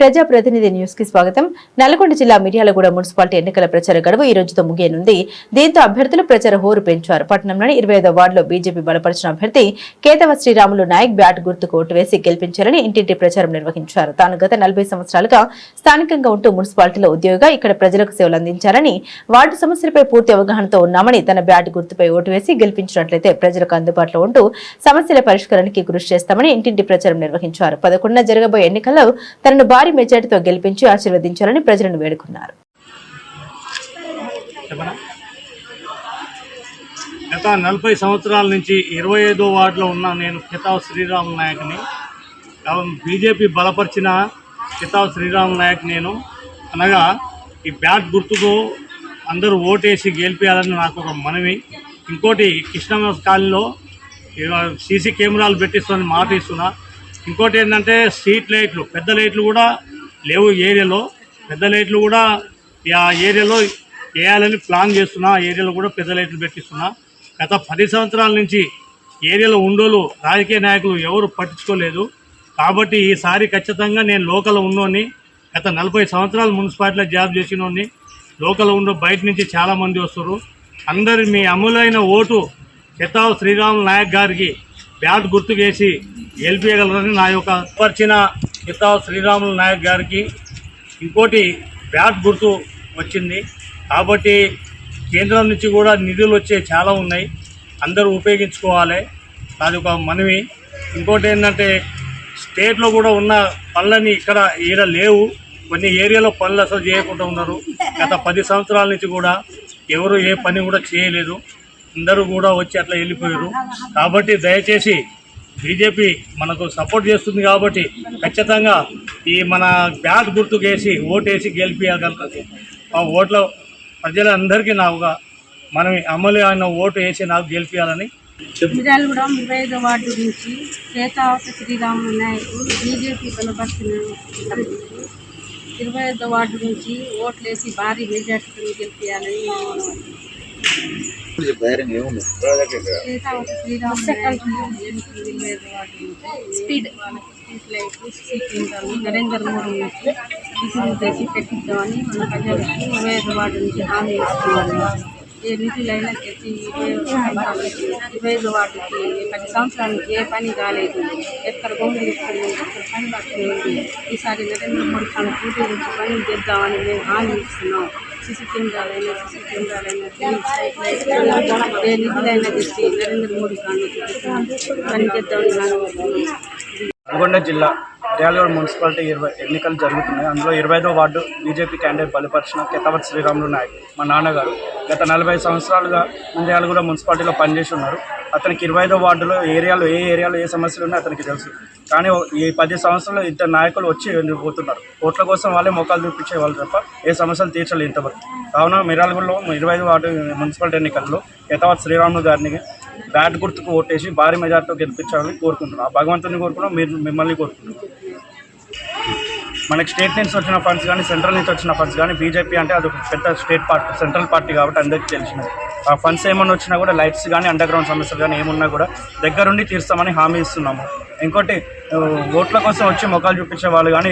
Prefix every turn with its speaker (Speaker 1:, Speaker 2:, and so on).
Speaker 1: ప్రజాప్రతినిధి న్యూస్ కి స్వాగతం. నల్గొండ జిల్లా మిర్యాలగూడ మున్సిపాలిటీ ఎన్నికల ప్రచార గడువు ఈ రోజుతో ముగియనుంది. దీంతో అభ్యర్థులు ప్రచార హోరు పెంచారు. పట్టణంలోని 25వ వార్డులో బీజేపీ బలపరిచిన అభ్యర్థి కేతవ శ్రీరాములు నాయక్ బ్యాట్ గుర్తుకు ఓటు వేసి గెలిపించారని ఇంటింటి ప్రచారం నిర్వహించారు. తాను గత 40 సంవత్సరాలుగా స్థానికంగా ఉంటూ మున్సిపాలిటీలో ఉద్యోగిగా ఇక్కడ ప్రజలకు సేవలు అందించారని, వార్డు సమస్యలపై పూర్తి అవగాహనతో ఉన్నామని, తన బ్యాట్ గుర్తుపై ఓటు వేసి గెలిపించినట్లయితే ప్రజలకు అందుబాటులో ఉంటూ సమస్యల పరిష్కారానికి కృషి చేస్తామని ఇంటింటి ప్రచారం నిర్వహించారు. 11న జరగబోయే ఎన్నికల్లో తనను భారీ మెజార్టీతో గెలిపించి ఆశీర్వదించాలని ప్రజలను వేడుకున్నారు.
Speaker 2: గత 40 సంవత్సరాల నుంచి 25వ వార్డులో ఉన్న నేను కేతవ శ్రీరాములు నాయక్ని. బీజేపీ బలపరిచిన కేతవ శ్రీరాములు నాయక్ నేను. అనగా ఈ బ్యాట్ గుర్తుకు అందరూ ఓటేసి గెలిపించాలని నాకు ఒక మనవి. ఇంకోటి కృష్ణ కాలనీలో సీసీ కెమెరాలు పెట్టిస్తానని మాట ఇస్తున్నా. ఇంకోటి ఏంటంటే స్ట్రీట్ లైట్లు, పెద్ద లైట్లు కూడా లేవు ఏరియాలో. పెద్ద లైట్లు కూడా ఆ ఏరియాలో వేయాలని ప్లాన్ చేస్తున్నా. ఆ ఏరియాలో కూడా పెద్ద లైట్లు పెట్టిస్తున్నా. గత 10 సంవత్సరాల నుంచి ఏరియాలో ఉండోళ్ళు రాజకీయ నాయకులు ఎవరు పట్టించుకోలేదు. కాబట్టి ఈసారి ఖచ్చితంగా నేను లోకల్ ఉన్నోని, గత 40 సంవత్సరాలు మున్సిపాలిటీలో జాబ్ చేసినోని, లోకల్ ఉండు బయట నుంచి చాలామంది వస్తారు. అందరు మీ అమూలైన ఓటు కేతవ శ్రీరాములు నాయక్ గారికి బ్యాట్ గుర్తు వేసి గెలిపించగలరని నా యొక్క పరిచిన కేతవ శ్రీరాములు నాయక్ గారికి. ఇంకోటి బ్యాట్ గుర్తు వచ్చింది కాబట్టి కేంద్రం నుంచి కూడా నిధులు వచ్చే చాలా ఉన్నాయి, అందరూ ఉపయోగించుకోవాలి. అది ఒక మనవి. ఇంకోటి ఏంటంటే స్టేట్లో కూడా ఉన్న పనులని ఇక్కడ ఈడ లేవు. కొన్ని ఏరియాలో పనులు అసలు చేయకుండా ఉన్నారు. గత 10 సంవత్సరాల నుంచి కూడా ఎవరు ఏ పని కూడా చేయలేదు. అందరూ కూడా వచ్చి అట్లా వెళ్ళిపోయారు. కాబట్టి దయచేసి బీజేపీ మనకు సపోర్ట్ చేస్తుంది కాబట్టి ఖచ్చితంగా ఈ మన బ్యాట్ గుర్తుకేసి ఓటేసి గెలిపించగలుగుతుంది. ఆ ఓట్ల ప్రజలందరికీ నాకు మనం అమలు అయిన ఓటు వేసి నాకు గెలిపించాలని.
Speaker 3: మిర్యాలగూడ 25వ వార్డు నుంచి కేతవ శ్రీరాములు నాయక్ బీజేపీ బలపరిచిన 25వ వార్డు నుంచి ఓట్లేసి భారీ మెజార్టీతో గెలిపించాలని నరేంద్ర మోడీ నుంచి నిధులు తెచ్చి పెట్టిద్దామని మన ప్రజలకు 25వ వార్డు నుంచి హామీ ఇస్తున్నారు. ఏ నిధులైనా తెచ్చి 25వ వార్డుకి 10 సంవత్సరాల నుంచి ఏ పని కాలేదు. ఎక్కడ గోంగులు ఇస్తుంది, ఎక్కడ పని పడుతుంది. ఈసారి నరేంద్ర మోడీ తన పూర్తి నుంచి పనులు చేద్దామని మేము హామీ ఇస్తున్నాం. సీసీ కెమెరాలైనా ఏ నిధులైనా తెచ్చి నరేంద్ర మోడీ కానీ పని చేద్దామని.
Speaker 4: నల్గొండ జిల్లా మిర్యాలగూడ మున్సిపాలిటీ ఎన్నికలు జరుగుతున్నాయి. అందులో 25వ వార్డు బీజేపీ క్యాండిడేట్ బలపరిచిన కేతవ శ్రీరాములు నాయక్ మా నాన్నగారు గత 40 సంవత్సరాలుగా మిర్యాలగూడ మున్సిపాలిటీలో పనిచేసి ఉన్నారు. అతనికి 25వ వార్డులో ఏ ఏరియాలో ఏ సమస్యలు ఉన్నాయో అతనికి తెలుసు. కానీ ఈ 10 సంవత్సరాలు ఇద్దరు నాయకులు వచ్చి పోతున్నారు. ఓట్ల కోసం వాళ్ళే మోకాలు చూపించే వాళ్ళు తప్ప ఏ సమస్యలు తీర్చలేదు ఇంతవరకు. కావున మిర్యాలగూడలో 25వ వార్డు మున్సిపాలిటీ ఎన్నికల్లో కేతవ శ్రీరాములు గారిని బ్యాట్ గుర్తుకు ఓటేసి భారీ మెజార్టీతో గెలిపించాలని కోరుకుంటున్నాం. ఆ భగవంతుని కోరుకున్నాం, మిమ్మల్ని కోరుకుంటున్నాం. మనకి స్టేట్ నుంచి వచ్చిన ఫండ్స్ కానీ సెంట్రల్ నుంచి వచ్చిన ఫండ్స్ కానీ బీజేపీ అంటే అది ఒక పెద్ద స్టేట్ పార్టీ, సెంట్రల్ పార్టీ కాబట్టి అందరికీ తెలిసినది. ఆ ఫండ్స్ ఏమన్నా వచ్చినా కూడా లైట్స్ కానీ అండర్ గ్రౌండ్ సమస్యలు కానీ ఏమున్నా కూడా దగ్గరుండి తీర్స్తామని హామీ ఇస్తున్నాము. ఇంకోటి ఓట్ల కోసం వచ్చి మొఖాలు చూపించే వాళ్ళు కానీ